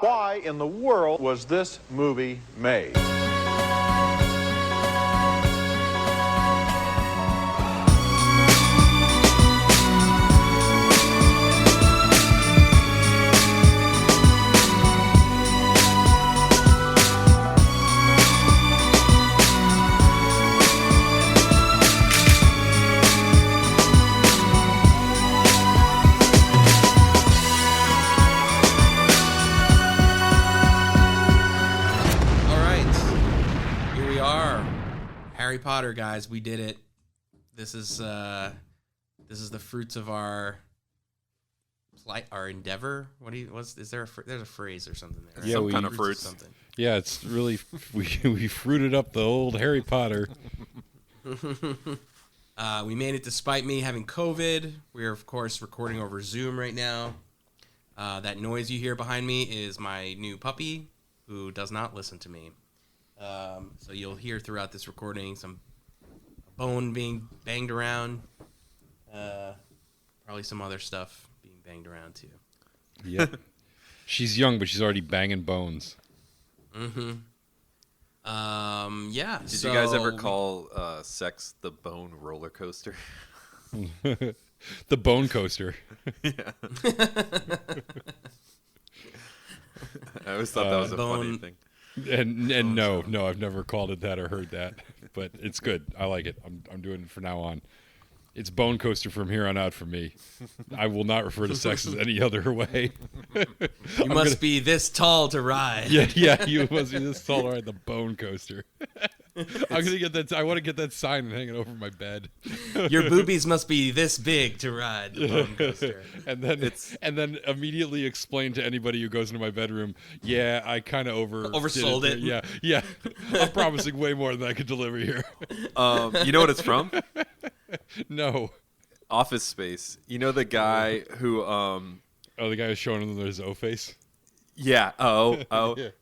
Why in the world was this movie made? Harry Potter, guys, we did it. This is the fruits of our endeavor. Is there there's a phrase or something there? Yeah, some kind of fruits. Something. Yeah, it's really we fruited up the old Harry Potter. We made it despite me having COVID. We're of course recording over Zoom right now. That noise you hear behind me is my new puppy who does not listen to me. So you'll hear throughout this recording some bone being banged around, probably some other stuff being banged around too. Yep. She's young, but she's already banging bones. Mm-hmm. Yeah. Did you guys ever call sex the bone roller coaster? The bone coaster. Yeah. I always thought that was a funny thing. And no, I've never called it that or heard that, but it's good. I like it. I'm doing it from now on. It's bone coaster from here on out for me. I will not refer to sex as any other way. You must be this tall to ride. Yeah, you must be this tall to ride the bone coaster. I'm gonna get that. I want to get that sign and hang it over my bed. Your boobies must be this big to ride the bone coaster. and then immediately explain to anybody who goes into my bedroom. Yeah, I kind of oversold it. Yeah. I'm promising way more than I could deliver here. You know what it's from? No. Office Space. You know the guy who the guy who's showing them his O face. Yeah.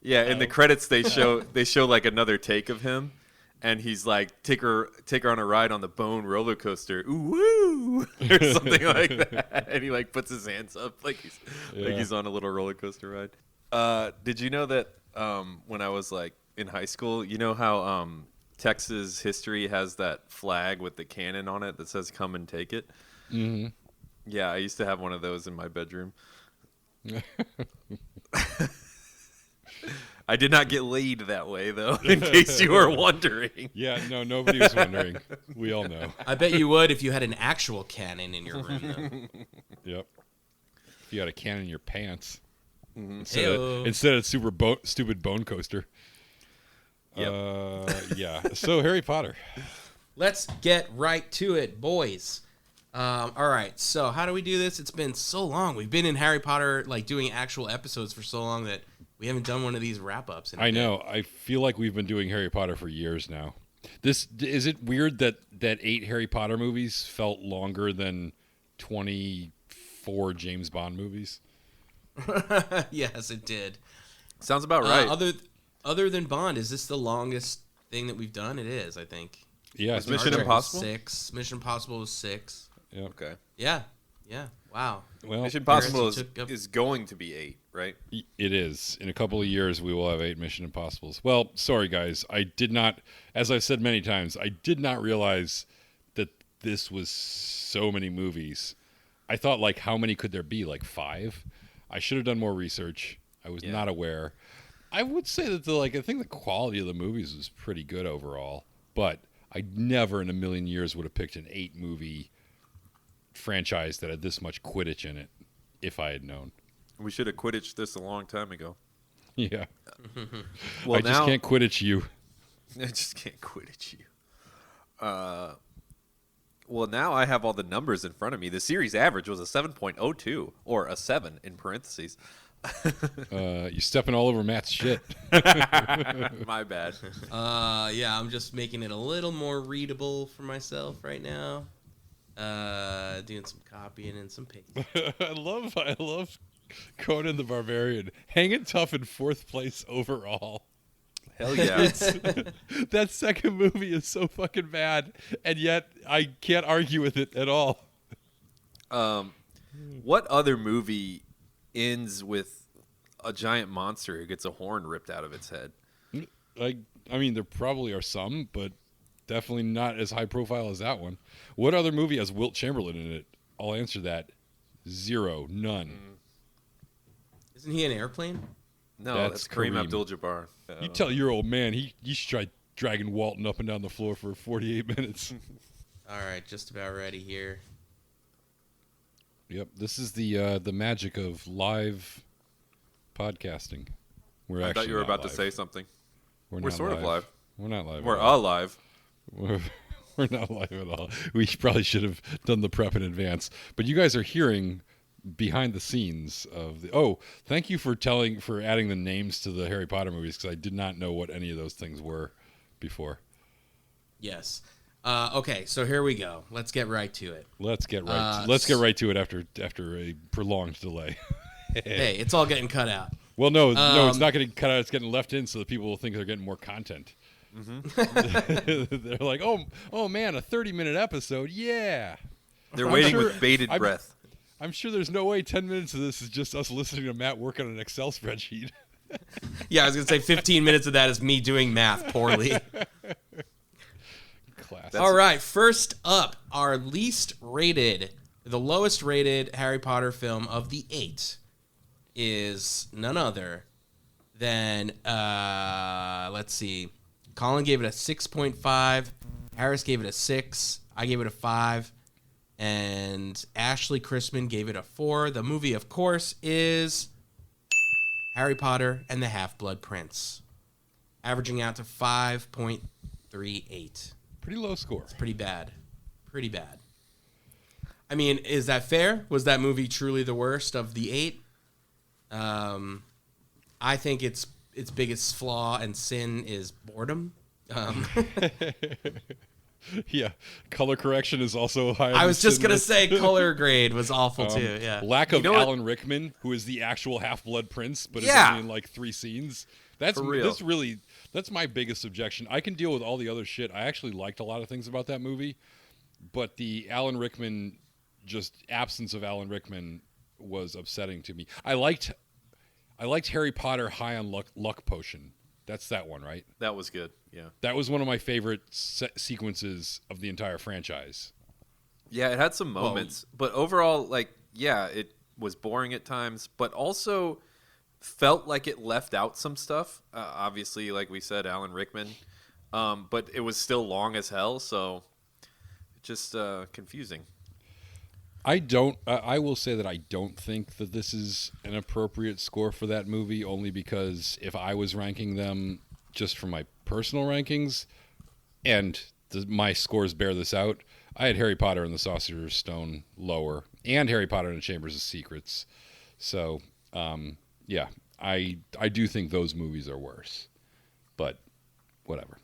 Yeah. In the credits, they show like another take of him, and he's like, take her on a ride on the bone roller coaster, ooh woo, or something like that. And he like puts his hands up like he's on a little roller coaster ride. Did you know that when I was like in high school, you know how Texas history has that flag with the cannon on it that says "Come and take it"? Mm-hmm. Yeah, I used to have one of those in my bedroom. I did not get laid that way, though, in case you were wondering. Yeah, no, nobody was wondering. We all know. I bet you would if you had an actual cannon in your room, though. Yep. If you had a cannon in your pants. Mm-hmm. Instead of stupid bone coaster. Yep. Yeah. So, Harry Potter. Let's get right to it, boys. All right, so how do we do this? It's been so long. We've been in Harry Potter, like, doing actual episodes for so long that we haven't done one of these wrap-ups. I know. I feel like we've been doing Harry Potter for years now. Is it weird that 8 Harry Potter movies felt longer than 24 James Bond movies? Yes, it did. Sounds about right. Other than Bond, is this the longest thing that we've done? It is, I think. Yeah. Was Mission Impossible? 6. Mission Impossible was 6. Yep. Okay. Yeah. Wow. Well, Mission Impossible is going to be 8, right? It is. In a couple of years, we will have 8 Mission Impossibles. Well, sorry, guys. I did not, as I've said many times, I did not realize that this was so many movies. I thought, like, how many could there be? Like 5? I should have done more research. I was not aware. I would say that I think the quality of the movies was pretty good overall, but I never in a million years would have picked an 8-movie franchise that had this much Quidditch in it if I had known. We should have Quidditched this a long time ago. Yeah. Well, I just can't Quidditch you. I just can't Quidditch you. Well, now I have all the numbers in front of me. The series average was a 7.02, or a 7 in parentheses. You're stepping all over Matt's shit. My bad. Yeah, I'm just making it a little more readable for myself right now. Doing some copying and some pasting. I love Conan the Barbarian. Hanging tough in 4th place overall. Hell yeah. That second movie is so fucking bad, and yet I can't argue with it at all. What other movie ends with a giant monster who gets a horn ripped out of its head. I mean, there probably are some, but definitely not as high profile as that one. What other movie has Wilt Chamberlain in it? I'll answer that. Zero. None. Isn't he an airplane? No, That's that's Kareem Kareem. Abdul-Jabbar. You tell your old man you should try dragging Walton up and down the floor for 48 minutes. All right, just about ready here. Yep, this is the magic of live podcasting. I thought you were about to say something. We're We're not sort of live. We're not live. We're at all. alive. We're not live at all. We probably should have done the prep in advance. But you guys are hearing behind the scenes of the. Oh, thank you for adding the names to the Harry Potter movies, because I did not know what any of those things were before. Yes. Okay, so here we go. Let's get right to it. Let's get right to it after a prolonged delay. Hey, it's all getting cut out. Well, no, it's not getting cut out. It's getting left in so that people will think they're getting more content. Mm-hmm. They're like, oh man, a 30-minute episode, yeah. They're waiting with bated breath. I'm sure there's no way 10 minutes of this is just us listening to Matt work on an Excel spreadsheet. Yeah, I was going to say 15 minutes of that is me doing math poorly. Class. All right, first up, our least rated, the lowest rated Harry Potter film of the 8 is none other than, let's see, Colin gave it a 6.5, Harris gave it a 6, I gave it a 5, and Ashley Chrisman gave it a 4. The movie, of course, is Harry Potter and the Half-Blood Prince, averaging out to 5.38. Pretty low score. It's pretty bad. Pretty bad. I mean, is that fair? Was that movie truly the worst of the 8? I think its biggest flaw and sin is boredom. Yeah, color correction is also high. I was just going to say color grade was awful too, yeah. Lack of You know what? Alan Rickman, who is the actual Half-Blood Prince, but is Yeah. only in like 3 scenes. That's For real. That's my biggest objection. I can deal with all the other shit. I actually liked a lot of things about that movie, but the Alan Rickman, just absence of Alan Rickman was upsetting to me. I liked Harry Potter High on Luck Potion. That's that one, right? That was good. Yeah. That was one of my favorite sequences of the entire franchise. Yeah, it had some moments, but overall, like, yeah, it was boring at times, but also felt like it left out some stuff. Obviously, like we said, Alan Rickman, but it was still long as hell, so just confusing. I will say that I don't think that this is an appropriate score for that movie, only because if I was ranking them just from my personal rankings, and my scores bear this out, I had Harry Potter and the Sorcerer's Stone lower, and Harry Potter and the Chambers of Secrets. So, yeah, I do think those movies are worse, but whatever.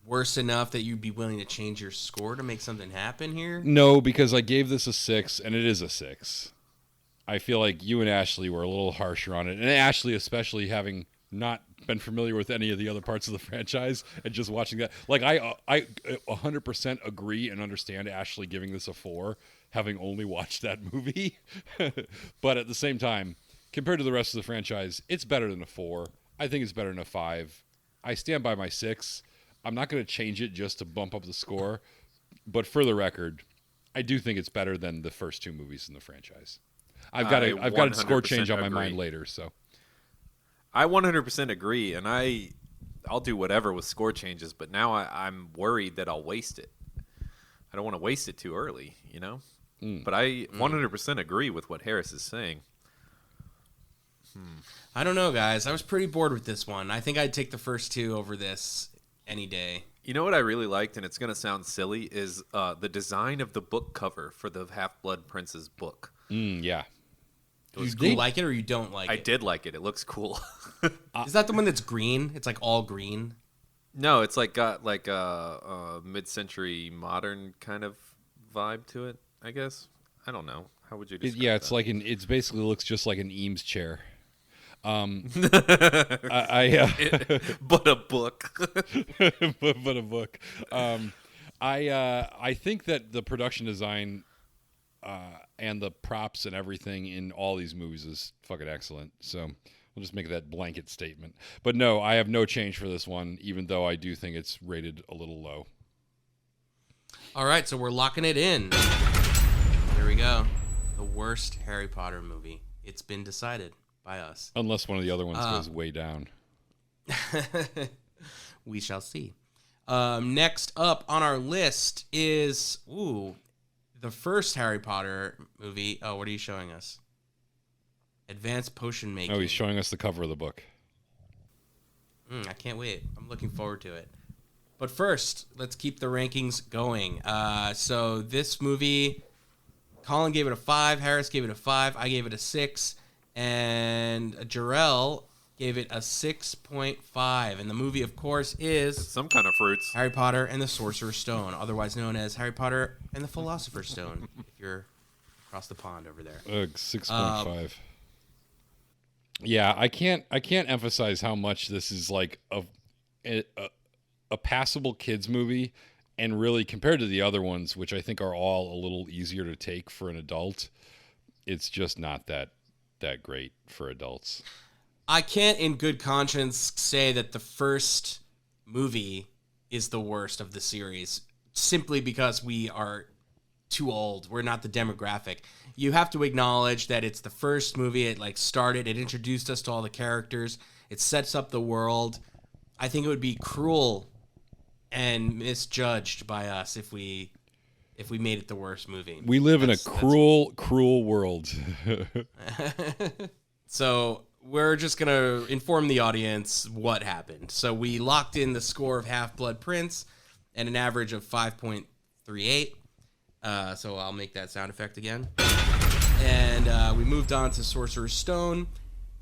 Worse enough that you'd be willing to change your score to make something happen here? No, because I gave this a 6, and it is a 6. I feel like you and Ashley were a little harsher on it, and Ashley especially, having not been familiar with any of the other parts of the franchise and just watching that. Like, I 100% agree and understand Ashley giving this a 4, having only watched that movie. But at the same time, compared to the rest of the franchise, it's better than a 4. I think it's better than a 5. I stand by my 6. I'm not going to change it just to bump up the score, but for the record, I do think it's better than the first 2 movies in the franchise. I've got a score change on my mind later, so I 100% agree, and I'll do whatever with score changes, but now I'm worried that I'll waste it. I don't want to waste it too early, you know? But I 100% agree with what Harris is saying. I don't know, guys. I was pretty bored with this one. I think I'd take the first 2 over this any day. You know what I really liked, and it's going to sound silly, is the design of the book cover for the Half-Blood Prince's book. Yeah. You like it or you don't like it? I did like it. It looks cool. Is that the one that's green? It's like all green? No, it's like got like a mid-century modern kind of vibe to it, I guess. I don't know. How would you describe it's that? like it's basically looks just like an Eames chair. But a book. but a book. I think that the production design and the props and everything in all these movies is fucking excellent. So We'll just make that blanket statement. But no, I have no change for this one, even though I do think it's rated a little low. All right, so we're locking it in. Here we go. The worst Harry Potter movie. It's been decided by us. Unless one of the other ones goes way down. We shall see. Next up on our list is the first Harry Potter movie. Oh, what are you showing us? Advanced Potion Making. Oh, he's showing us the cover of the book. I can't wait. I'm looking forward to it. But first, let's keep the rankings going. So this movie, Colin gave it a 5, Harris gave it a 5, I gave it a 6, and Jarale gave it a 6.5. And the movie, of course, is Some kind of fruits. Harry Potter and the Sorcerer's Stone, otherwise known as Harry Potter and the Philosopher's Stone, if you're across the pond over there. 6.5. Yeah, I can't emphasize how much this is like a passable kids movie, and really compared to the other ones, which I think are all a little easier to take for an adult, it's just not that great for adults. I can't in good conscience say that the first movie is the worst of the series, simply because we are too old. We're not the demographic. You have to acknowledge that it's the first movie. It started, it introduced us to all the characters. It sets up the world. I think it would be cruel and misjudged by us if we made it the worst movie. We live in a cruel world. So we're just going to inform the audience what happened. So we locked in the score of Half-Blood Prince and an average of 5.38. So I'll make that sound effect again. And we moved on to Sorcerer's Stone.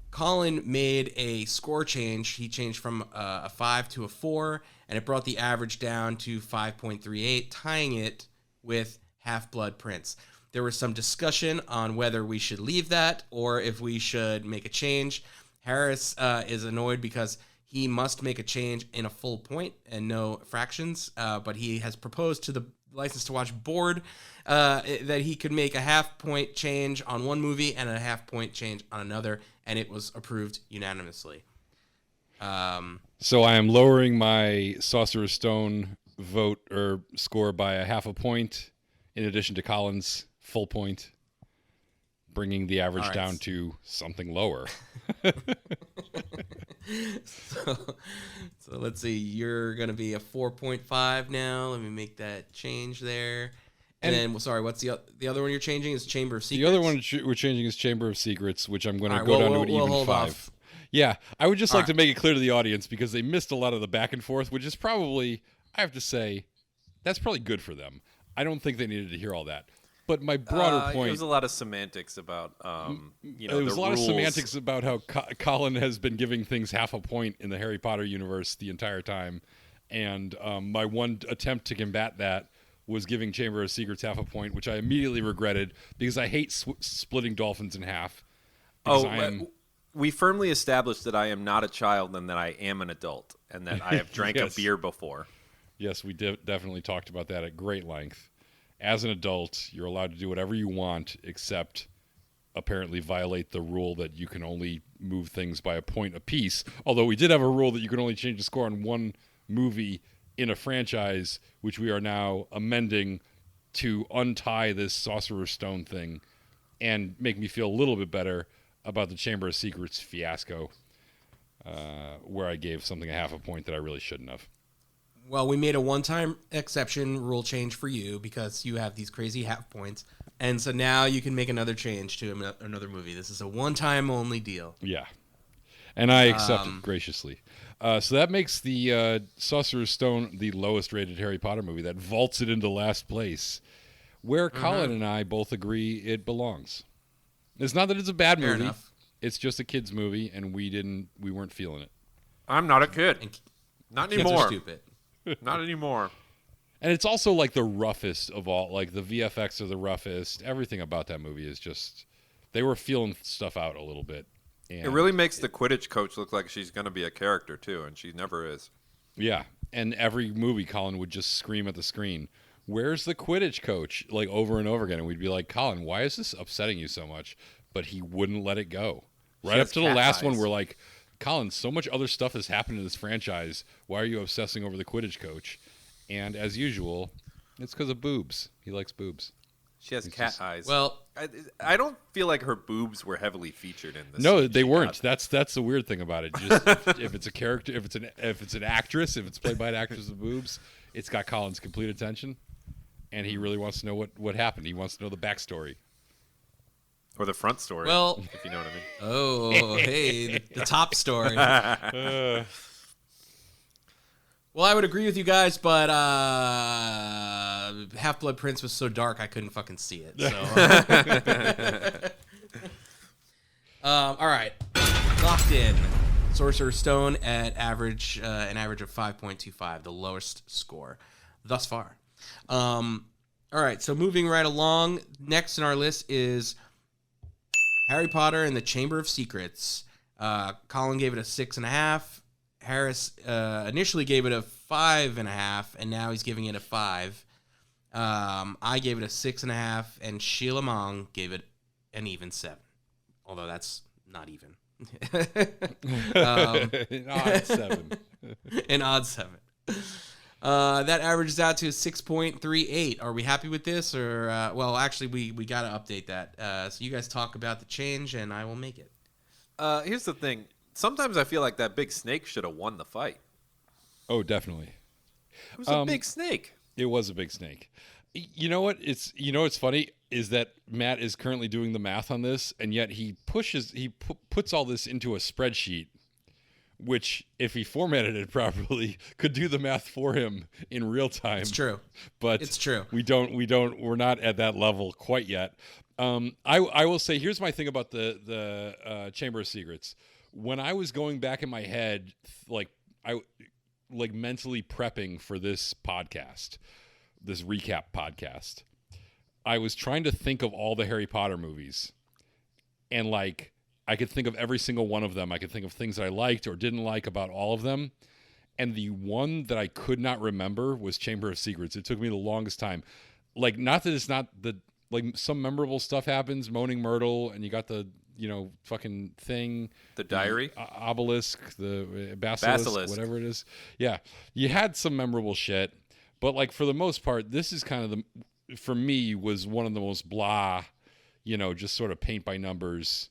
Colin made a score change. He changed from a 5 to a 4, and it brought the average down to 5.38, tying it with Half-Blood Prince. There was some discussion on whether we should leave that or if we should make a change. Harris is annoyed because he must make a change in a full point and no fractions, but he has proposed to the License to Watch board that he could make a half-point change on one movie and a half-point change on another, and it was approved unanimously. So I am lowering my Sorcerer's Stone vote or score by a half a point, in addition to Colin's full point, bringing the average down to something lower. So let's see. You're going to be a 4.5 now. Let me make that change there. And then, sorry, what's the other one you're changing? Is Chamber of Secrets? The other one we're changing is Chamber of Secrets, which I'm going to go down to an even hold 5. Off. Yeah, I would just like to make it clear to the audience, because they missed a lot of the back and forth, which is probably, I have to say, that's probably good for them. I don't think they needed to hear all that. But my broader point... There was a lot of semantics about, there was a lot of semantics about how Colin has been giving things half a point in the Harry Potter universe the entire time. And my one attempt to combat that was giving Chamber of Secrets half a point, which I immediately regretted because I hate splitting dolphins in half. We firmly established that I am not a child and that I am an adult and that I have drank a beer before. Yes, we definitely talked about that at great length. As an adult, you're allowed to do whatever you want, except apparently violate the rule that you can only move things by a point apiece. Although we did have a rule that you can only change the score on one movie in a franchise, which we are now amending to untie this Sorcerer's Stone thing and make me feel a little bit better about the Chamber of Secrets fiasco, where I gave something a half a point that I really shouldn't have. Well, we made a one-time exception rule change for you because you have these crazy half points. And so now you can make another change to another movie. This is a one-time only deal. Yeah. And I accept it graciously. So that makes the Sorcerer's Stone the lowest rated Harry Potter movie. That vaults it into last place, where Colin and I both agree it belongs. It's not that it's a bad movie. Enough. It's just a kid's movie, and we weren't feeling it. I'm not a kid. Not Kids anymore. are stupid. Not anymore. And it's also like the roughest of all. Like the VFX are the roughest. Everything about that movie is just, they were feeling stuff out a little bit. And it really makes the Quidditch coach look like she's going to be a character too, and she never is. Yeah, and every movie Colin would just scream at the screen, "Where's the Quidditch coach?" like over and over again, and we'd be like, "Colin, why is this upsetting you so much?" But he wouldn't let it go. Right up has to the cat last one, eyes. we're like, Colin, so much other stuff has happened in this franchise. Why are you obsessing over the Quidditch coach? And as usual, it's because of boobs. He likes boobs. She has cat eyes. Well, I don't feel like her boobs were heavily featured in this. No, scene they she weren't. got. That's the weird thing about it. Just if it's a character, if it's an actress, if it's played by an actress with boobs, it's got Colin's complete attention, and he really wants to know what happened. He wants to know the backstory. Or the front story. Well, if you know what I mean. oh, hey, the top story. Well, I would agree with you guys, but Half-Blood Prince was so dark I couldn't fucking see it. So, all right, locked in. Sorcerer's Stone at an average of 5.25, the lowest score thus far. All right, so moving right along, next in our list is Harry Potter and the Chamber of Secrets. Colin gave it a 6.5. Harris initially gave it a 5.5, and now he's giving it a 5. I gave it a 6.5, and Shela Maung gave it an even 7. Although that's not even. An odd 7. An odd 7. That averages out to 6.38. Are we happy with this? Or well, actually, we got to update that. So you guys talk about the change, and I will make it. Here's the thing. Sometimes I feel like that big snake should have won the fight. Oh, definitely. It was a big snake. It was a big snake. You know what? What's funny is that Matt is currently doing the math on this, and yet he puts all this into a spreadsheet, which, if he formatted it properly, could do the math for him in real time. It's true. But It's true. We're not at that level quite yet. I will say, here's my thing about the Chamber of Secrets. When I was going back in my head, mentally prepping for this podcast, this recap podcast, I was trying to think of all the Harry Potter movies, and I could think of every single one of them. I could think of things that I liked or didn't like about all of them. And the one that I could not remember was Chamber of Secrets. It took me the longest time. Not that it's not some memorable stuff happens, Moaning Myrtle, and you got the, fucking thing. The diary? Obelisk, the basilisk, whatever it is. Yeah. You had some memorable shit, but for the most part, this is kind of for me, was one of the most blah, just sort of paint by numbers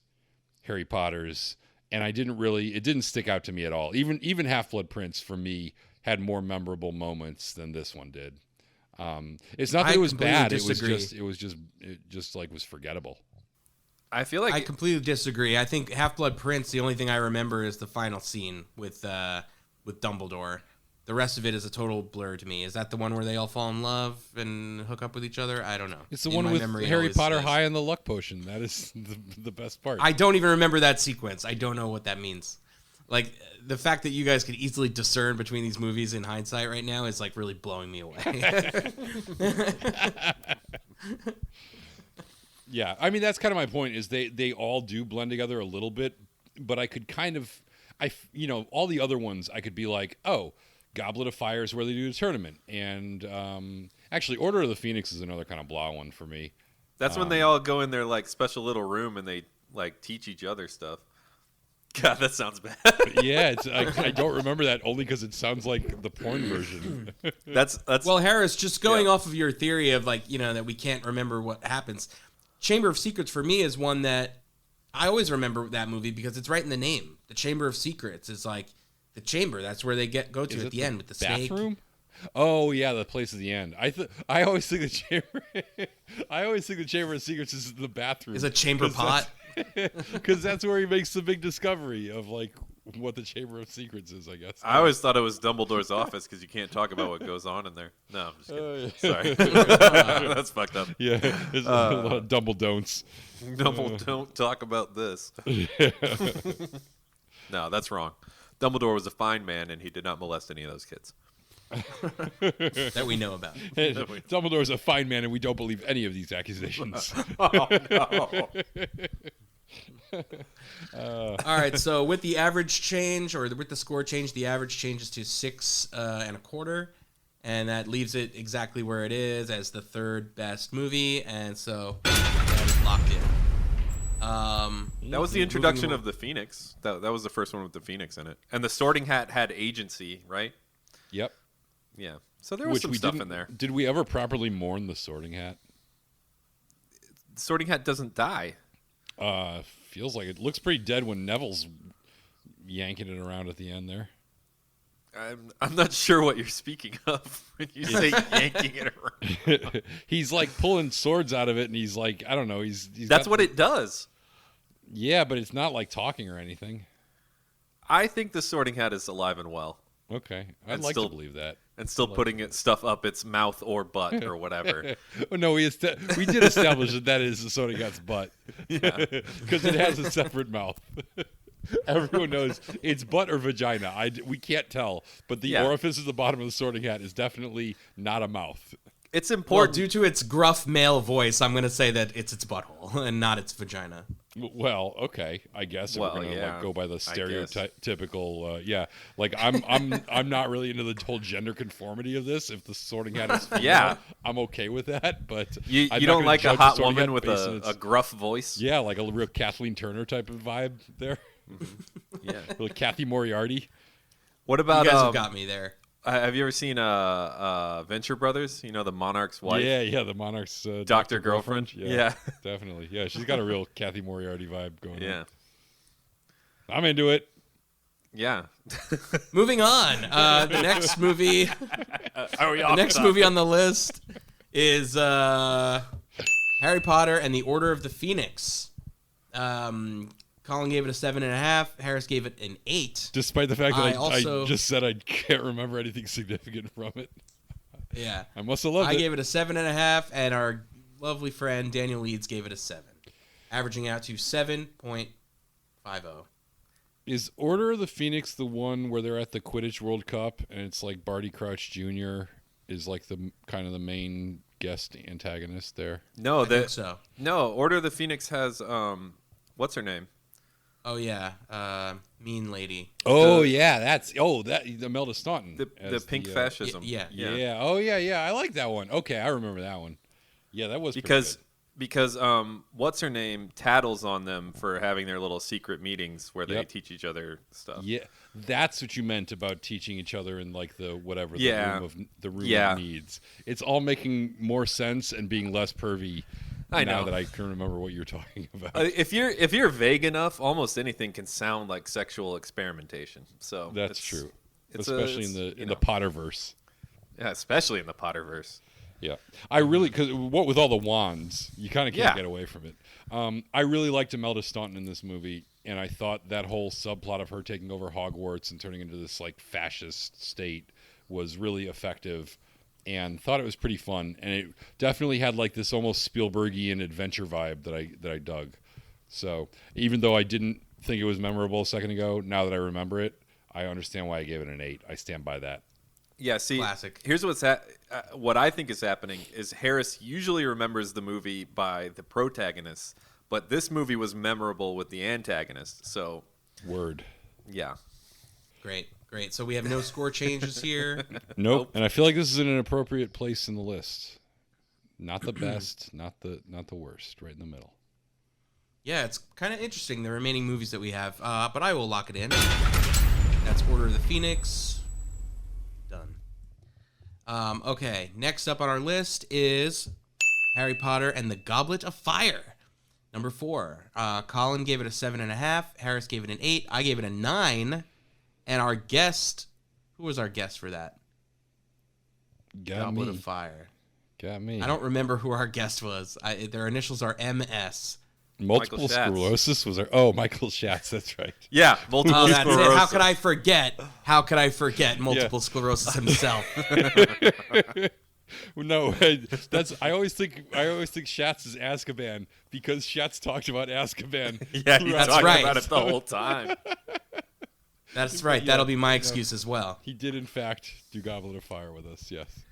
Harry Potters, and it didn't stick out to me at all. Even Half-Blood Prince for me had more memorable moments than this one did. It's not that it was bad. Disagree. It was forgettable. I feel like I completely disagree. I think Half-Blood Prince, the only thing I remember is the final scene with Dumbledore. The rest of it is a total blur to me. Is that the one where they all fall in love and hook up with each other? I don't know. It's the one with Harry Potter high on the luck potion. That is the best part. I don't even remember that sequence. I don't know what that means. The fact that you guys could easily discern between these movies in hindsight right now is really blowing me away. Yeah, I mean, that's kind of my point, is they all do blend together a little bit, but I could all the other ones I could be like, oh, Goblet of Fire is where they do the tournament, and actually Order of the Phoenix is another kind of blah one for me. that's when they all go in their special little room and they teach each other stuff. God, that sounds bad. Yeah, I don't remember that only because it sounds like the porn version. That's Well, Harris, just going off of your theory of that we can't remember what happens. Chamber of Secrets for me is one that I always remember that movie because it's right in the name. The Chamber of Secrets is the chamber. That's where they go to at the end with the bathroom? snake. Oh yeah, the place at the end. I always think the chamber. I always think the Chamber of Secrets is the bathroom. Is a chamber pot? Because that's where he makes the big discovery of what the Chamber of Secrets is, I guess. I always thought it was Dumbledore's office because you can't talk about what goes on in there. No, I'm just kidding. Sorry. That's fucked up. Yeah, there's a lot of Dumble-don'ts. Don't talk about this. No, that's wrong. Dumbledore was a fine man, and he did not molest any of those kids. That we know about. Dumbledore's a fine man, and we don't believe any of these accusations. Oh, no. All right, so with the average change, or with the score change, the average changes to 6.25, and that leaves it exactly where it is as the third best movie, and so that is locked in. That was the introduction of the Phoenix. That was the first one with the Phoenix in it. And the Sorting Hat had agency, right? Yep. Yeah. So there was some stuff in there. Did we ever properly mourn the Sorting Hat? The Sorting Hat doesn't die. Feels like it looks pretty dead when Neville's yanking it around at the end there. I'm not sure what you're speaking of when you say yanking it around. He's like pulling swords out of it, and he's like, I don't know. That's what it does. Yeah, but it's not like talking or anything. I think the Sorting Hat is alive and well. Okay, I'd like to believe that. And still putting stuff up its mouth or butt or whatever. Well, no, we did establish that is the Sorting Hat's butt. Yeah. Because it has a separate mouth. Everyone knows it's butt or vagina. We can't tell, but the orifice at the bottom of the Sorting Hat is definitely not a mouth. It's Well, important. due to its gruff male voice, I'm going to say that it's butthole and not its vagina. Well, okay, I guess if we're gonna like go by the stereotypical. Like I'm not really into the whole gender conformity of this. If the Sorting Hat is female, I'm okay with that. But you don't like a hot woman with a gruff voice? Yeah, like a real Kathleen Turner type of vibe there. Yeah, like Kathy Moriarty. What about you guys have got me there? Have you ever seen Venture Brothers? You know, the Monarch's wife? Yeah, the Monarch's Doctor Girlfriend? Yeah. Definitely. Yeah, she's got a real Kathy Moriarty vibe going on. Yeah. I'm into it. Yeah. Moving on. The next movie movie on the list is Harry Potter and the Order of the Phoenix. Colin gave it a 7.5. Harris gave it an 8. Despite the fact that I just said I can't remember anything significant from it. Yeah. I must have loved it. I gave it a 7.5, and our lovely friend Daniel Leeds gave it a 7, averaging out to 7.50. Is Order of the Phoenix the one where they're at the Quidditch World Cup and it's like Barty Crouch Jr. is like the kind of the main guest antagonist there? No, I think so. No, Order of the Phoenix has what's her name? Oh yeah, Mean Lady. Oh yeah, that's the Imelda Staunton. The pink fascism. Yeah. Oh yeah. I like that one. Okay, I remember that one. Yeah, that was because what's her name tattles on them for having their little secret meetings where they teach each other stuff. Yeah, that's what you meant about teaching each other in like the whatever the room of needs. It's all making more sense and being less pervy. Now that I can remember what you're talking about. If you're vague enough, almost anything can sound like sexual experimentation. So that's true, especially in the Potterverse. Yeah, especially in the Potterverse. Yeah, I really because what with all the wands, you kind of can't get away from it. I really liked Imelda Staunton in this movie, and I thought that whole subplot of her taking over Hogwarts and turning into this like fascist state was really effective. And thought it was pretty fun, and it definitely had like this almost Spielbergian adventure vibe that I dug. So even though I didn't think it was memorable a second ago, now that I remember it, I understand why I gave it an 8. I stand by that. Yeah, see, classic. Here's what I think is happening is Harris usually remembers the movie by the protagonist, but this movie was memorable with the antagonist. So word. Yeah. Great. So we have no score changes here. Nope. And I feel like this is in an appropriate place in the list. Not the best, not the worst, right in the middle. Yeah, it's kind of interesting, the remaining movies that we have. But I will lock it in. That's Order of the Phoenix. Done. Okay, next up on our list is Harry Potter and the Goblet of Fire. Number 4. Colin gave it a 7.5. Harris gave it an 8. I gave it a 9. And our guest, who was our guest for that? Goblet of Fire. Got me. I don't remember who our guest was. Their initials are MS. Multiple sclerosis was our... Michael Schatz, that's right. Yeah, multiple sclerosis. That's it. How could I forget multiple sclerosis himself? No, I always think Schatz is Azkaban because Schatz talked about Azkaban. Yeah, he talked about it the whole time. That's right. That'll be my excuse as well. He did, in fact, do Goblet of Fire with us, yes.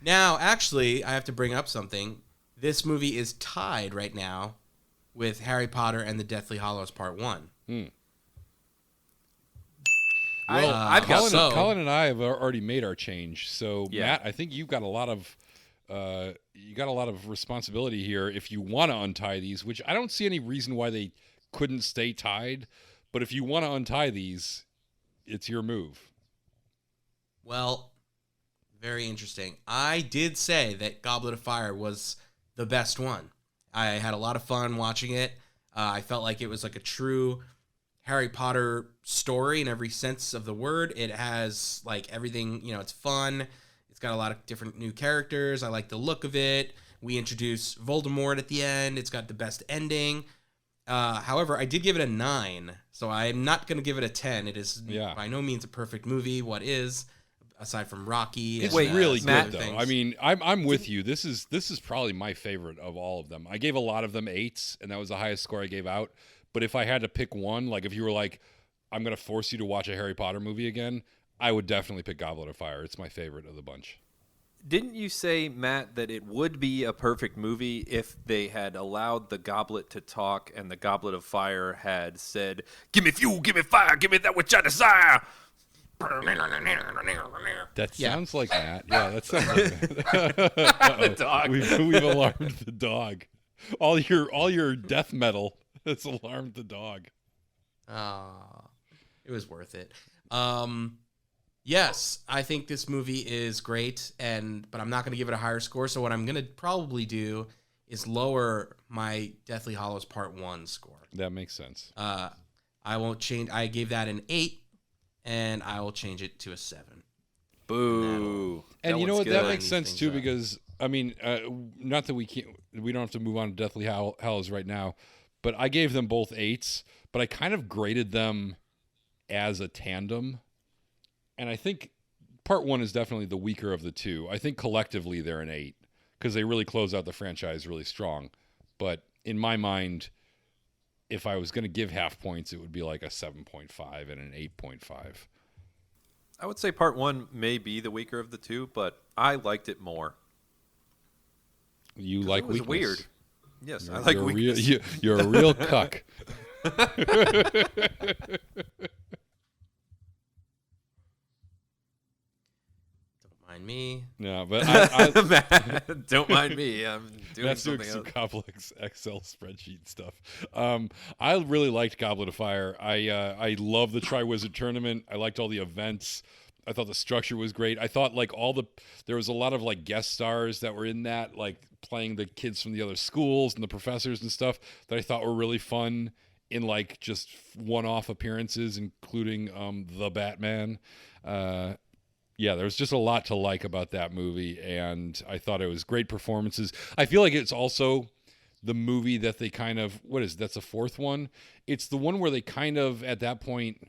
Now, actually, I have to bring up something. This movie is tied right now with Harry Potter and the Deathly Hallows Part 1. Well, Colin and I have already made our change. So, yeah. Matt, I think you've got a lot of responsibility here if you want to untie these, which I don't see any reason why they couldn't stay tied. But if you want to untie these, it's your move. Well, very interesting. I did say that Goblet of Fire was the best one. I had a lot of fun watching it. I felt like it was like a true Harry Potter story in every sense of the word. It has like everything, it's fun. It's got a lot of different new characters. I like the look of it. We introduce Voldemort at the end. It's got the best ending. However, I did give it a 9, so I'm not going to give it a 10. It is by no means a perfect movie. What is, aside from Rocky? It's and, really some good, other though. things. I mean, I'm with you. This is probably my favorite of all of them. I gave a lot of them 8s, and that was the highest score I gave out. But if I had to pick one, like if you were like, I'm going to force you to watch a Harry Potter movie again, I would definitely pick Goblet of Fire. It's my favorite of the bunch. Didn't you say, Matt, that it would be a perfect movie if they had allowed the goblet to talk and the Goblet of Fire had said, "Give me fuel, give me fire, give me that which I desire"? That sounds like Matt. Yeah, that sounds like The dog. We've alarmed the dog. All your death metal has alarmed the dog. It was worth it. Yes, I think this movie is great, but I'm not going to give it a higher score. So what I'm going to probably do is lower my Deathly Hallows Part 1 score. That makes sense. I won't change. I gave that an 8, and I will change it to a 7. Boo. And you know what? Good. That makes sense Things too, up. because I mean, not that we don't have to move on to Deathly Hallows right now, but I gave them both 8s, but I kind of graded them as a tandem. And I think Part 1 is definitely the weaker of the two. I think collectively they're an 8 because they really close out the franchise really strong. But in my mind, if I was going to give half points, it would be like a 7.5 and an 8.5. I would say Part 1 may be the weaker of the two, but I liked it more. You like It was weakness. weird. Yes, I like You're weakness. You're a real cuck. Mind me. No, but I Matt, don't mind me. I'm doing that's doing something some else. complex Excel spreadsheet stuff. I really liked Goblet of Fire. I love the Triwizard Tournament. I liked all the events. I thought the structure was great. I thought like there was a lot of like guest stars that were in that, like playing the kids from the other schools and the professors and stuff that I thought were really fun in like just one-off appearances, including the Batman. Yeah, there was just a lot to like about that movie, and I thought it was great performances. I feel like it's also the movie that they kind of, that's the fourth one? It's the one where they kind of, at that point,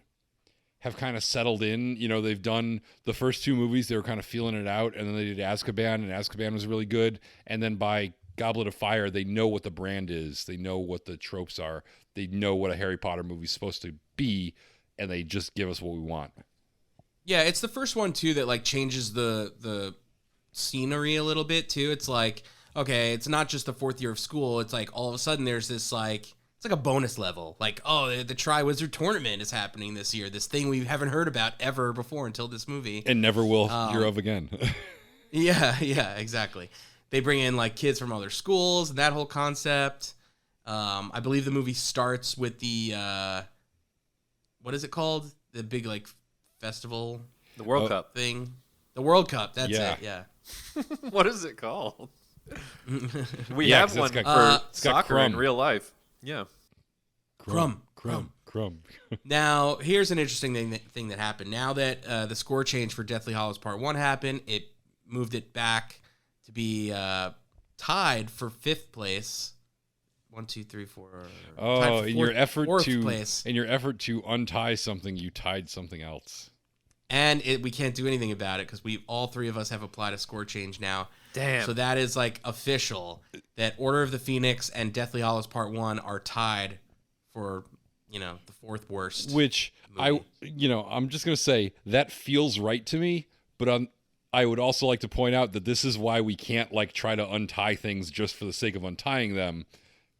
have kind of settled in. You know, they've done the first 2 movies, they were kind of feeling it out, and then they did Azkaban, and Azkaban was really good. And then by Goblet of Fire, they know what the brand is. They know what the tropes are. They know what a Harry Potter movie is supposed to be, and they just give us what we want. Yeah, it's the first one too that like changes the scenery a little bit too. It's like, okay, it's not just the 4th year of school. It's like all of a sudden there's this like, it's like a bonus level. Like, oh, the Triwizard Tournament is happening this year. This thing we haven't heard about ever before until this movie. And never will hear of again. Yeah, exactly. They bring in like kids from other schools and that whole concept. I believe the movie starts with the what is it called? The big like festival, The World Cup. thing. The World Cup, that's Yeah. it, yeah. What is it called? We Yeah, have 'cause one it's for got soccer in Crumb. real life. Yeah. Crumb. Now, here's an interesting thing that happened. Now that the score change for Deathly Hallows Part 1 happened, it moved it back to be tied for 5th place. 1, 2, 3, 4. Oh, tied for in your effort fourth to place. untie something, you tied something else. And we can't do anything about it because all 3 of us have applied a score change now. Damn. So that is like official that Order of the Phoenix and Deathly Hallows Part 1 are tied for, the 4th worst. Which movie. I'm just gonna say that feels right to me, but I would also like to point out that this is why we can't like try to untie things just for the sake of untying them,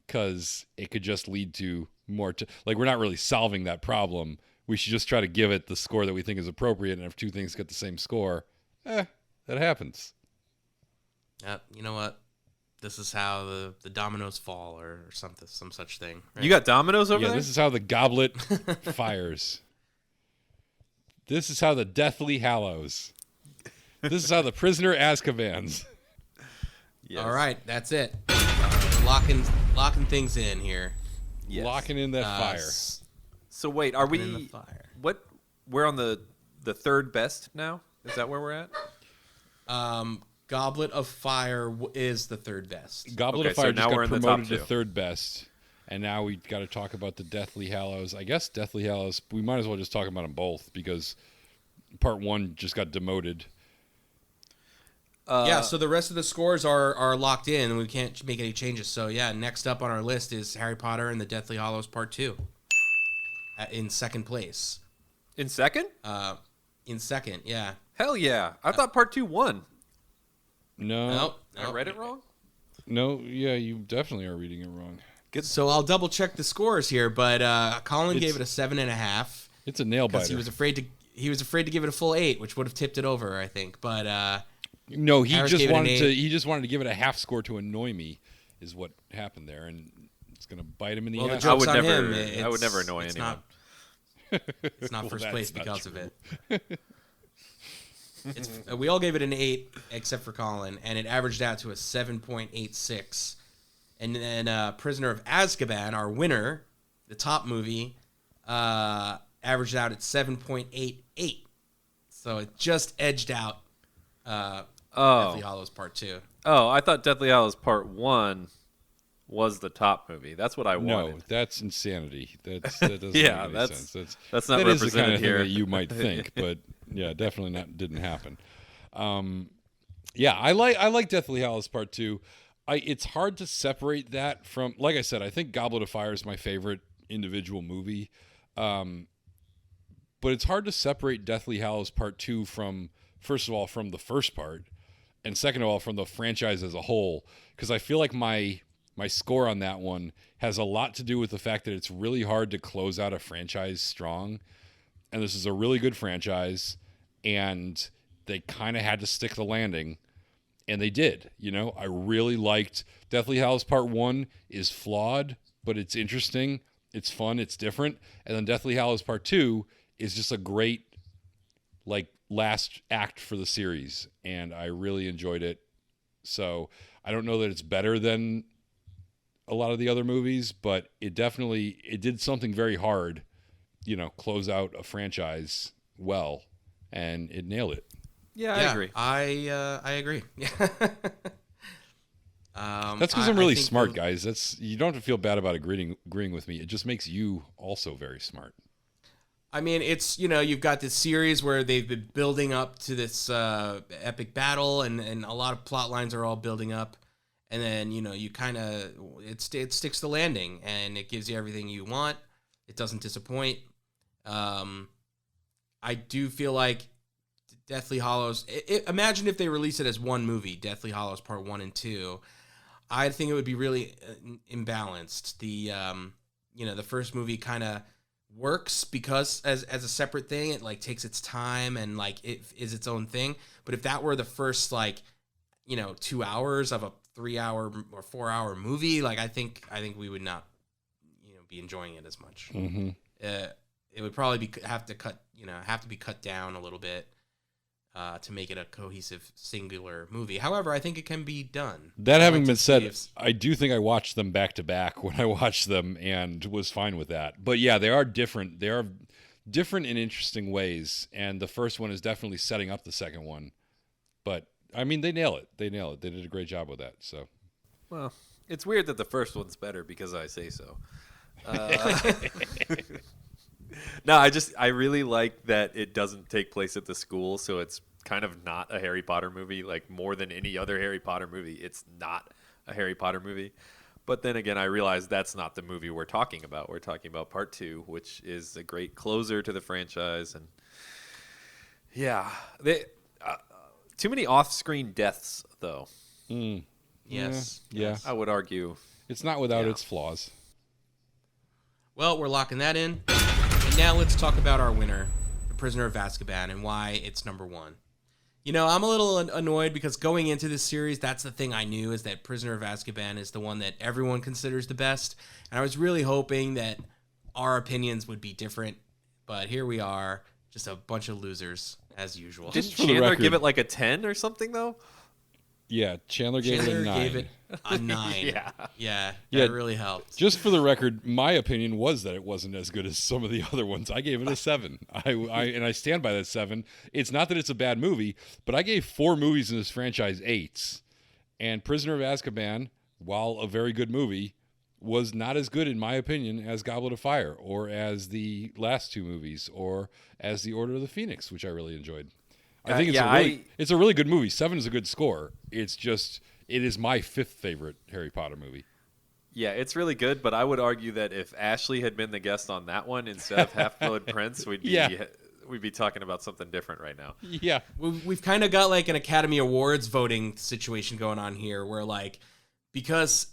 because it could just lead to more. Like we're not really solving that problem. We should just try to give it the score that we think is appropriate, and if 2 things get the same score, that happens. You know what? this is how the dominoes fall, or something, some such thing. Right? You got dominoes over Yeah, there? this is how the goblet fires. This is how the Deathly Hallows. This is how the prisoner Azkaban's. Yes. All right, that's it. We're locking things in here. Yes. Locking in that fire. So wait, are in the we? fire. What? We're on the third best now. Is that where we're at? Goblet of Fire is the third best. Goblet Okay, of Fire so just now we're got in the top promoted to two. third best. And now we got to talk about the Deathly Hallows. I guess Deathly Hallows, we might as well just talk about them both because part 1 just got demoted. Yeah, so the rest of the scores are locked in, and we can't make any changes. So yeah, next up on our list is Harry Potter and the Deathly Hallows Part 2 in second place. In second? In second, yeah. Hell yeah! I thought part 2 won. Nope. I read it wrong. No, yeah, you definitely are reading it wrong. So I'll double check the scores here, but Colin gave it a 7.5 It's a nail because biter. he was afraid to give it a full 8, which would have tipped it over, I think. But No, he Harris just gave it an wanted to. 8. He just wanted to give it a half score to annoy me, is what happened there, and it's gonna bite him in the well, the ass. joke's would on never- him. I would never annoy it's anyone. It's not Well, first that's place not because true. of it. We all gave it an 8 except for Colin, and it averaged out to a 7.86. And then Prisoner of Azkaban, our winner, the top movie, averaged out at 7.88. So it just edged out Deathly Hallows Part 2. Oh, I thought Deathly Hallows Part 1 was the top movie. That's what I No, wanted. that's insanity. That doesn't Yeah, make any that's- sense. that's not that is the kind represented of here. thing that you might think, but yeah, definitely didn't happen. Yeah, I like Deathly Hallows Part 2. It's hard to separate that from, like I said, I think Goblet of Fire is my favorite individual movie. But it's hard to separate Deathly Hallows Part 2 from, first of all, from the first part, and second of all, from the franchise as a whole, because I feel like my score on that one has a lot to do with the fact that it's really hard to close out a franchise strong. And this is a really good franchise, and they kind of had to stick the landing, and they did. You know, I really liked Deathly Hallows Part 1 is flawed, but it's interesting, it's fun, it's different. And then Deathly Hallows Part 2 is just a great, like, last act for the series, and I really enjoyed it. So I don't know that it's better than a lot of the other movies, but it did something very hard, you know, close out a franchise well, and it nailed it. Yeah, I agree. I agree. That's because I'm really smart, guys. You don't have to feel bad about agreeing with me. It just makes you also very smart. I mean, it's, you know, you've got this series where they've been building up to this epic battle, and a lot of plot lines are all building up. And then, you know, you kind of, it sticks the landing, and it gives you everything you want. It doesn't disappoint. I do feel like Deathly Hallows, imagine if they released it as one movie, Deathly Hallows Part 1 and 2. I think it would be really imbalanced. The first movie kind of works because as a separate thing, it like takes its time and like it is its own thing. But if that were the first 2 hours of a 3-hour or 4-hour movie, like I think we would not be enjoying it as much. Mm-hmm. It would probably have to be cut down a little bit to make it a cohesive singular movie. However, I think it can be done. That having been see said, if- I do think I watched them back to back when I watched them and was fine with that. But yeah, they are different. They are different in interesting ways, and the first one is definitely setting up the second one. But I mean, they nail it. They nail it. They did a great job with that. So, Well, it's weird that the first one's better because I say so. No, I really like that it doesn't take place at the school, so it's kind of not a Harry Potter movie. Like, more than any other Harry Potter movie, it's not a Harry Potter movie. But then again, I realize that's not the movie we're talking about. We're talking about Part 2, which is a great closer to the franchise. And yeah, too many off-screen deaths, though. Yes. yeah. I would argue. It's not without Yeah. its flaws. Well, we're locking that in. And now let's talk about our winner, The Prisoner of Azkaban, and why it's number one. I'm a little annoyed because going into this series, that's the thing I knew, is that Prisoner of Azkaban is the one that everyone considers the best. And I was really hoping that our opinions would be different. But here we are, just a bunch of losers, as usual. Didn't for the Chandler record- give it like a 10 or something, though? Yeah, Chandler gave it a 9. gave it a 9. Yeah. Yeah, Yeah. that really helped. Just for the record, my opinion was that it wasn't as good as some of the other ones. I gave it a 7. I stand by that 7. It's not that it's a bad movie, but I gave 4 movies in this franchise 8s. And Prisoner of Azkaban, while a very good movie, was not as good, in my opinion, as Goblet of Fire, or as the last 2 movies, or as The Order of the Phoenix, which I really enjoyed. I think it's a really good movie. 7 is a good score. It's just, it is my 5th favorite Harry Potter movie. Yeah, it's really good, but I would argue that if Ashley had been the guest on that one instead of Half-Blood Prince, we'd be talking about something different right now. Yeah. We've kind of got like an Academy Awards voting situation going on here, where like, because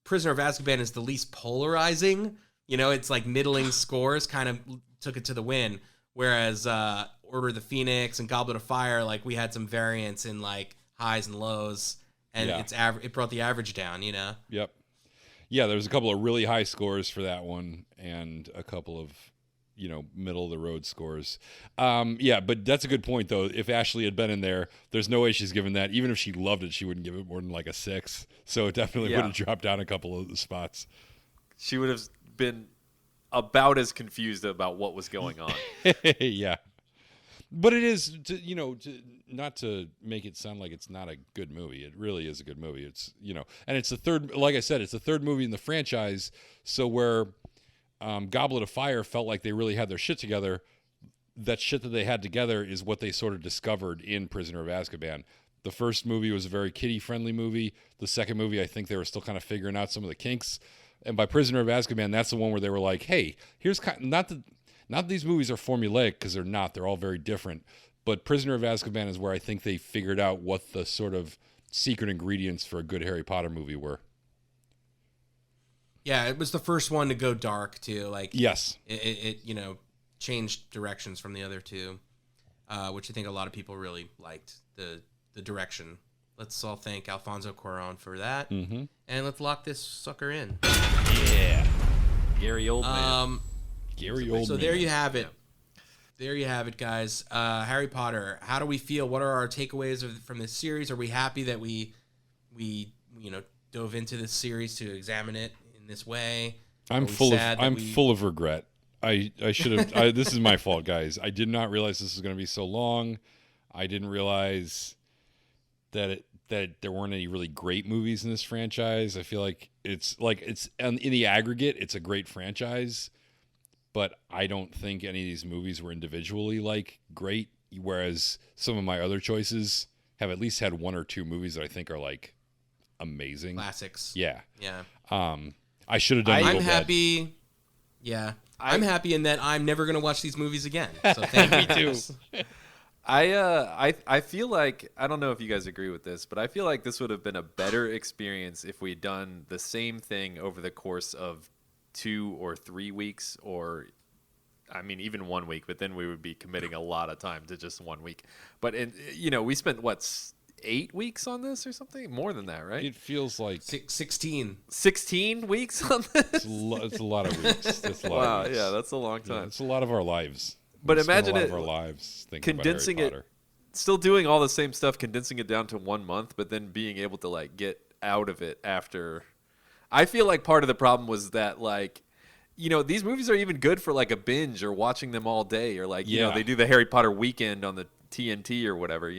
Prisoner of Azkaban is the least polarizing, it's like middling scores kind of took it to the win, whereas Order of the Phoenix and Goblet of Fire, like we had some variance in like highs and lows, and it brought the average down, Yep. Yeah, there's a couple of really high scores for that one, and a couple of, middle of the road scores. Yeah, but that's a good point though. If Ashley had been in there, there's no way she's given that. Even if she loved it, she wouldn't give it more than like a 6. So it definitely would have dropped down a couple of the spots. She would have been about as confused about what was going on. Yeah. But it is, not to make it sound like it's not a good movie. It really is a good movie. It's, and it's the third, like I said, it's the third movie in the franchise. So where Goblet of Fire felt like they really had their shit together, that shit that they had together is what they sort of discovered in Prisoner of Azkaban. The first movie was a very kiddie-friendly movie. The second movie, I think they were still kind of figuring out some of the kinks. And by Prisoner of Azkaban, that's the one where they were like, hey, here's not that these movies are formulaic, because they're not. They're all very different. But Prisoner of Azkaban is where I think they figured out what the sort of secret ingredients for a good Harry Potter movie were. Yeah, it was the first one to go dark too. Like, yes, it changed directions from the other two, which I think a lot of people really liked the direction. Let's all thank Alfonso Cuarón for that, and let's lock this sucker in. Yeah, Gary Oldman. Gary Oldman. So there you have it. There you have it, guys. Harry Potter. How do we feel? What are our takeaways from this series? Are we happy that we dove into this series to examine it in this way? I'm full of regret. I should have. This is my fault, guys. I did not realize this was going to be so long. I didn't realize that there weren't any really great movies in this franchise. I feel like it's in the aggregate, it's a great franchise. But I don't think any of these movies were individually like great, whereas some of my other choices have at least had 1 or 2 movies that I think are like amazing classics. Yeah. I should have done. I'm happy. Yeah, I'm happy in that I'm never gonna watch these movies again. So thank Me too. I feel like, I don't know if you guys agree with this, but I feel like this would have been a better experience if we'd done the same thing over the course of 2 or 3 weeks, or even 1 week, but then we would be committing a lot of time to just 1 week. But we spent 8 weeks on this or something, more than that, right? It feels like 16 weeks on this. It's a lot of weeks. That's a lot wow, of weeks. yeah, that's a long time. Yeah, it's a lot of our lives. But We spend imagine a lot it of our lives thinking condensing about Harry Potter. still doing all the same stuff, condensing it down to 1 month, but then being able to like get out of it after. I feel like part of the problem was that these movies are even good for like a binge or watching them all day, or like they do the Harry Potter weekend on the TNT or whatever.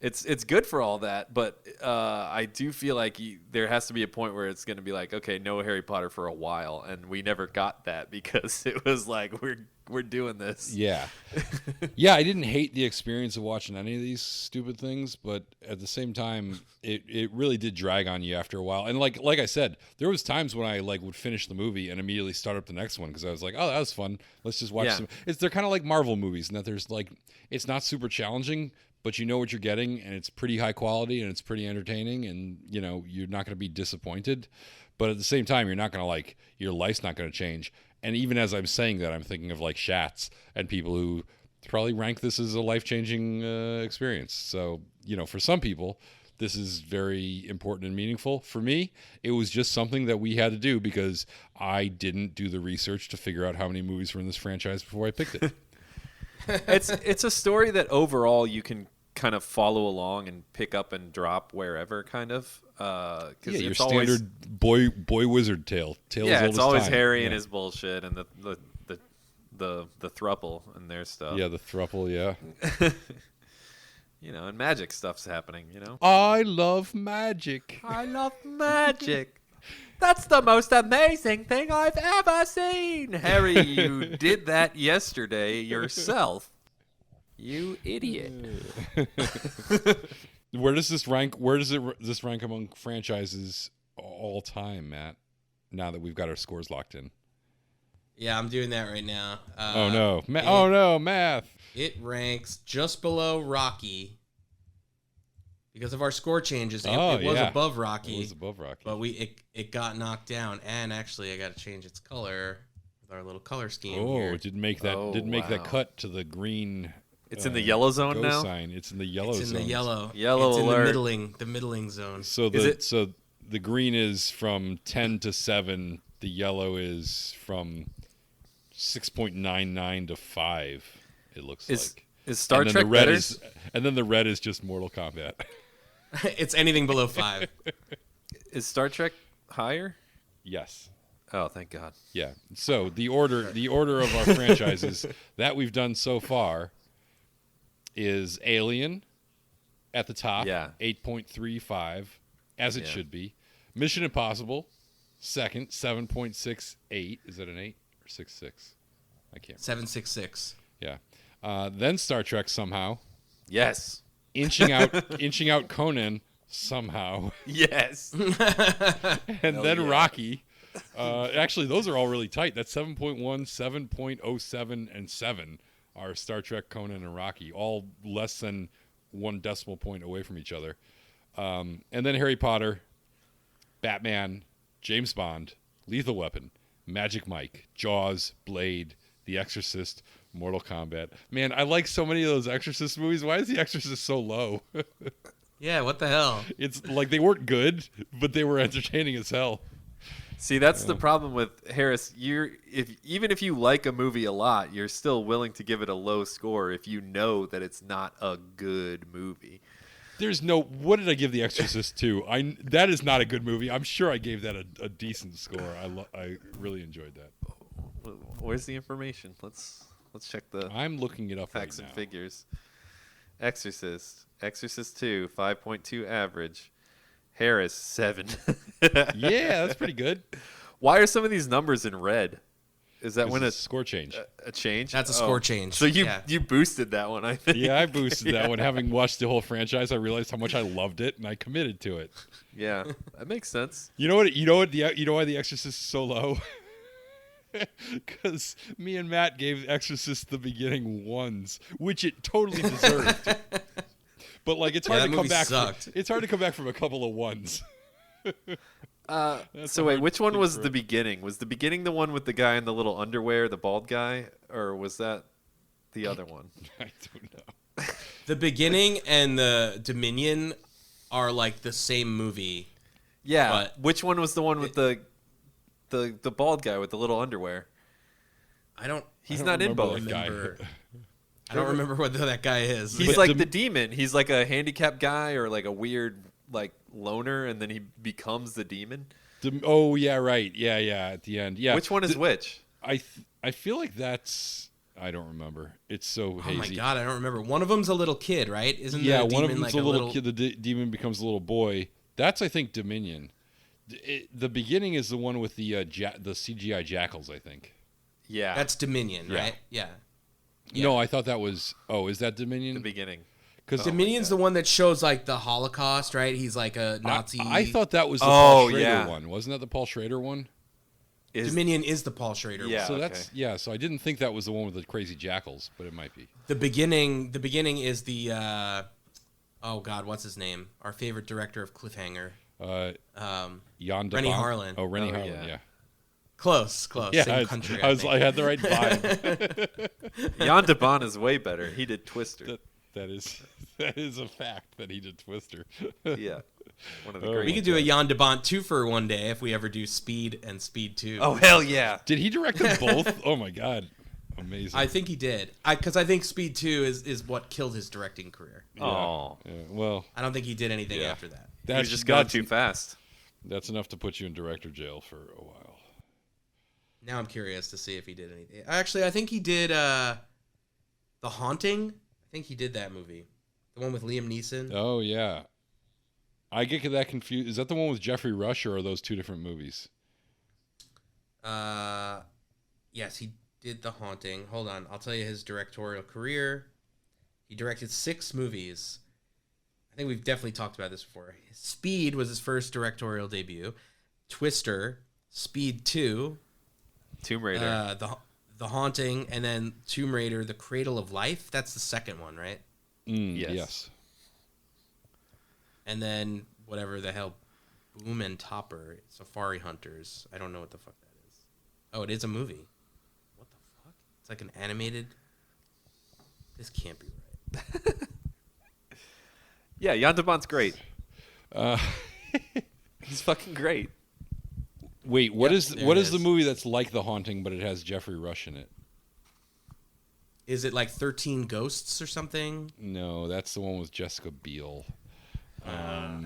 It's good for all that, but I do feel like there has to be a point where it's going to be like, okay, no Harry Potter for a while, and we never got that because it was like we're doing this. Yeah. Yeah, I didn't hate the experience of watching any of these stupid things, but at the same time, it really did drag on you after a while. And like I said, there was times when I would finish the movie and immediately start up the next one because I was like, oh, that was fun. Let's just watch some. They're kind of like Marvel movies in that there's it's not super challenging, but you know what you're getting, and it's pretty high quality, and it's pretty entertaining, and you're not going to be disappointed. But at the same time, you're not going to your life's not going to change. And even as I'm saying that, I'm thinking of Schatz and people who probably rank this as a life-changing experience. So, for some people, this is very important and meaningful. For me, it was just something that we had to do because I didn't do the research to figure out how many movies were in this franchise before I picked it. It's a story that overall you can kind of follow along and pick up and drop wherever, kind of. Your standard boy wizard tale. It's always time. Harry and his bullshit and the thruple and their stuff. Yeah, the thruple. Yeah. And magic stuff's happening. I love magic. I love magic. That's the most amazing thing I've ever seen. Harry, you did that yesterday yourself. You idiot. Where does this rank? This rank among franchises all time, Matt? Now that we've got our scores locked in. Yeah, I'm doing that right now. Oh no, math. It ranks just below Rocky because of our score changes. It was above Rocky. It was above Rocky, but it got knocked down. And actually, I got to change its color with our little color scheme. It didn't make that cut to the green. It's in the yellow zone now. Sign. It's in the yellow zone. It's in the yellow. Yellow it's alert. In the middling zone. So the green is from 10 to 7. The yellow is from 6.99 to 5. It looks like. Is Star Trek the red better? And then the red is just Mortal Kombat. It's anything below 5. Is Star Trek higher? Yes. Oh, thank God. Yeah. So the order of our franchises that we've done so far is Alien at the top, 8.35, as it should be. Mission Impossible, second, 7.68. Is that an 8 or 6.6? I can't. 7.66. Yeah. Then Star Trek somehow. Yes. Inching out Conan somehow. Yes. And then Rocky. Actually, those are all really tight. That's 7.1, 7.07, and 7 are Star Trek, Conan, and Rocky, all less than 1 decimal point away from each other. And then Harry Potter, Batman, James Bond, Lethal Weapon, Magic Mike, Jaws, Blade, The Exorcist, Mortal Kombat. Man, I like so many of those Exorcist movies. Why is The Exorcist so low? Yeah, what the hell? It's like they weren't good, but they were entertaining as hell. See, that's the problem with Harris. Even if you like a movie a lot, you're still willing to give it a low score if you know that it's not a good movie. What did I give The Exorcist to? That is not a good movie. I'm sure I gave that a decent score. I really enjoyed that. Where's the information? Let's check the. I'm looking it up facts right now. and figures. Exorcist 2, 5.2 average. Harris 7. Yeah, that's pretty good. Why are some of these numbers in red? Is that when a score change? A change? That's a score change. So you boosted that one, I think. Yeah, I boosted that one. Having watched the whole franchise, I realized how much I loved it, and I committed to it. Yeah, that makes sense. You know why The Exorcist is so low? Because me and Matt gave Exorcist the beginning 1s, which it totally deserved. But it's hard to come back. It's hard to come back from a couple of 1s. So wait, which one was the beginning? Was the beginning the one with the guy in the little underwear, the bald guy, or was that the other one? I don't know. The beginning and the Dominion are like the same movie. Yeah. But which one was the one with the bald guy with the little underwear? He's not in both. I don't remember what that guy is. He's like the demon. He's like a handicapped guy or like a weird loner, and then he becomes the demon. Oh yeah, right. Yeah. At the end, yeah. Which one is which? I feel like that's. I don't remember. It's so hazy. Oh my god, I don't remember. One of them's a little kid, right? Isn't yeah? The One of demon them's like a little kid. The demon becomes a little boy. That's I think Dominion. The beginning is the one with the CGI jackals. I think. Yeah, that's Dominion, right? Yeah. No, I thought that was. Oh, is that Dominion? The beginning. Because Dominion's the one that shows the Holocaust, right? He's like a Nazi. I thought that was the Paul Schrader one. Wasn't that the Paul Schrader one? Dominion is the Paul Schrader one. So that's So I didn't think that was the one with the crazy jackals, but it might be. The beginning is the. Oh God, what's his name? Our favorite director of Cliffhanger. Jan Rennie Harlin. Oh, Rennie Harlin. Yeah. Close. Yeah, Same country. I had the right vibe. Jan de Bont is way better. He did Twister. That is a fact that he did Twister. Yeah. One of the Oh, great. We could do a Jan de Bont 2 for one day if we ever do Speed and Speed 2. Oh, hell yeah. Did he direct them both? Oh my god, amazing! I think he did. Because I think Speed 2 is what killed his directing career. Oh. Yeah, well, I don't think he did anything Yeah. after that. He was just going too fast. That's enough to put you in director jail for a while. Now I'm curious to see if he did anything. Actually, I think he did The Haunting. I think he did that movie. The one with Liam Neeson. Oh yeah, I get that confused. Is that the one with Jeffrey Rush, or are those two different movies? Yes, he did The Haunting. Hold on, I'll tell you his directorial career. He directed 6 movies. I think we've definitely talked about this before. Speed was his first directorial debut. Twister, Speed 2, Tomb Raider. The Haunting, and then Tomb Raider, The Cradle of Life. That's the second one, right? Yes. And then whatever the hell, Boom and Topper, Safari Hunters. I don't know what the fuck that is. Oh, it is a movie. What the fuck? It's like an animated. This can't be right. Yeah, Jan de Bont's great. He's fucking great. Wait, what is there what it is the is. movie that's like The Haunting, but it has Jeffrey Rush in it? Is it like 13 Ghosts or something? No, that's the one with Jessica Biel.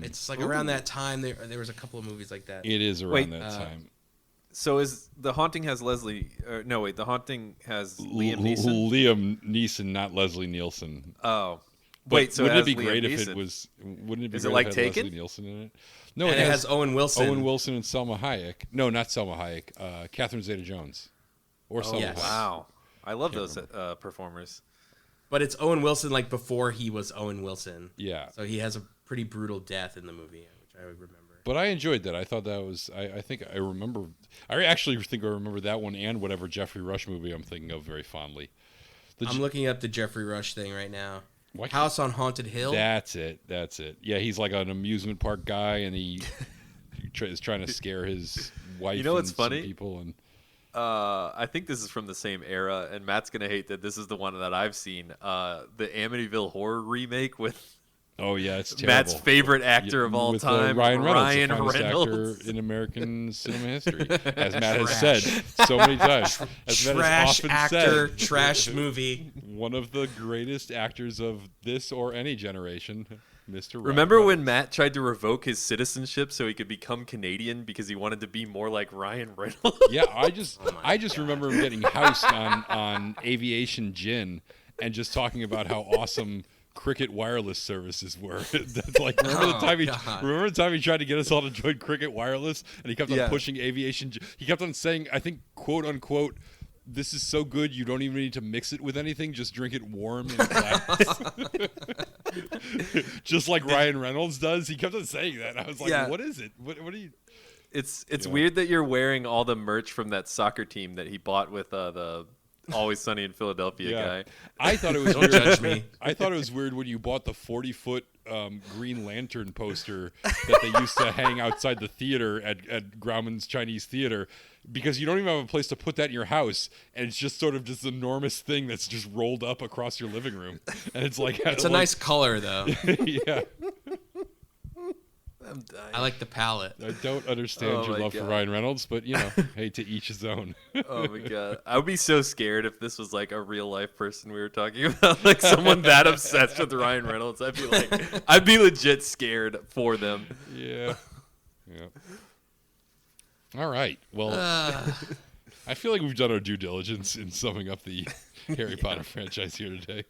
It's like around that time. There was a couple of movies like that. It is around Wait, that time. So is The Haunting has Leslie... no, wait. The Haunting has Liam Neeson? Liam Neeson, not Leslie Nielsen. Oh. But Wait, so wouldn't it has be Liam great if Neeson. it was? Wouldn't it be Is it great like if it had Taken? Leslie Nielsen in it? No, And it has Owen Wilson. Owen Wilson and Selma Hayek. No, not Selma Hayek. Catherine Zeta-Jones, or Selma yes. Hayek. Wow. I love Can't those performers. But it's Owen Wilson like before he was Owen Wilson. Yeah, So he has a pretty brutal death in the movie, which I would remember. but I enjoyed that. I thought that was. I think I remember. I actually think I remember that one and whatever Jeffrey Rush movie I'm thinking of very fondly. I'm looking up the Jeffrey Rush thing right now. Why can't- House on Haunted Hill. That's it. Yeah, he's like an amusement park guy, and he is trying to scare his wife. You know what's and some funny? people and. I think this is from the same era, and Matt's going to hate that this is the one that I've seen. The Amityville Horror remake with Oh yeah, it's terrible. Matt's favorite actor of all with, time, Ryan Reynolds, the finest Reynolds. actor in American cinema history, as Matt has said so many times. As Matt has Trash often actor, said, trash movie. one of the greatest actors of this or any generation, Mr. Ryan Remember when Reynolds. Matt tried to revoke his citizenship so he could become Canadian because he wanted to be more like Ryan Reynolds? Yeah, I just remember him getting housed on Aviation Gin and just talking about how awesome Cricket wireless services were. That's like remember the time he tried to get us all to join Cricket Wireless, and he kept on pushing Aviation. He kept on saying, I think, quote unquote, "This is so good you don't even need to mix it with anything. Just drink it warm in a glass." Just like Ryan Reynolds does. He kept on saying that. I was like, Yeah. "What is it? What are you?" It's weird that you're wearing all the merch from that soccer team that he bought with the Always Sunny in Philadelphia guy. I thought it was Don't weird. judge me. I thought it was weird when you bought the 40-foot Green Lantern poster that they used to hang outside the theater at Grauman's Chinese Theater, because you don't even have a place to put that in your house, and it's just sort of this enormous thing that's just rolled up across your living room, and it's like It's a nice color, though. yeah. I'm dying. I like the palette. I don't understand Oh your my love for God. Ryan Reynolds, but you know, hey, to each his own. Oh my god, I would be so scared if this was like a real life person we were talking about, like someone that obsessed with Ryan Reynolds. I'd be legit scared for them. Yeah. Yeah. All right. Well, I feel like we've done our due diligence in summing up the Harry Potter franchise here today.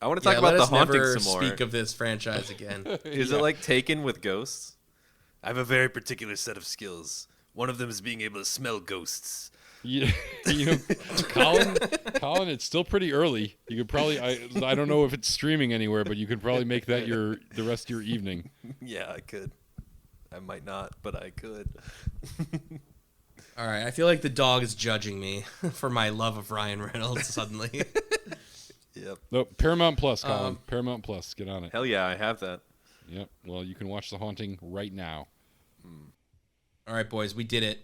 I want to talk let about the us Haunting never some more. speak of this franchise again. Is it like Taken with ghosts? I have a very particular set of skills. One of them is being able to smell ghosts. You know, Colin, it's still pretty early. You could probably, I don't know if it's streaming anywhere, but you could probably make that the rest of your evening. Yeah, I could. I might not, but I could. All right, I feel like the dog is judging me for my love of Ryan Reynolds suddenly. Yep. No, Paramount Plus, Colin. Paramount Plus, get on it. Hell yeah, I have that. Yep. Well, you can watch The Haunting right now. All right, boys, we did it.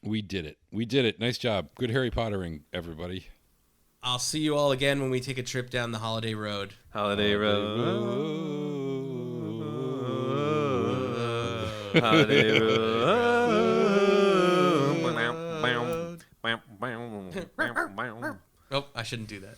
We did it. We did it. Nice job. Good Harry Pottering, everybody. I'll see you all again when we take a trip down the holiday road. Holiday road. Holiday road. Oh, I shouldn't do that.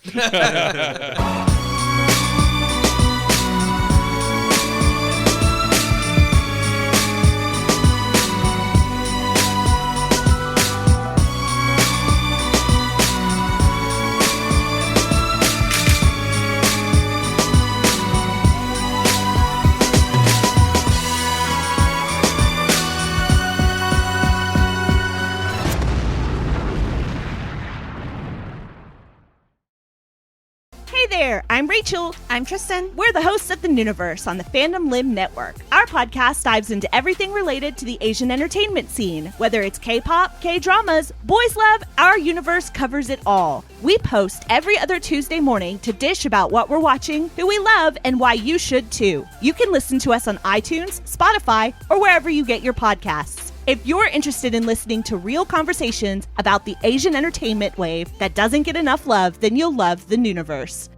There, I'm Rachel. I'm Tristan. We're the hosts of The Nooniverse on the Fandom Limb Network. Our podcast dives into everything related to the Asian entertainment scene. Whether it's K-pop, K-dramas, boys love, our universe covers it all. We post every other Tuesday morning to dish about what we're watching, who we love, and why you should too. You can listen to us on iTunes, Spotify, or wherever you get your podcasts. If you're interested in listening to real conversations about the Asian entertainment wave that doesn't get enough love, then you'll love The Nooniverse.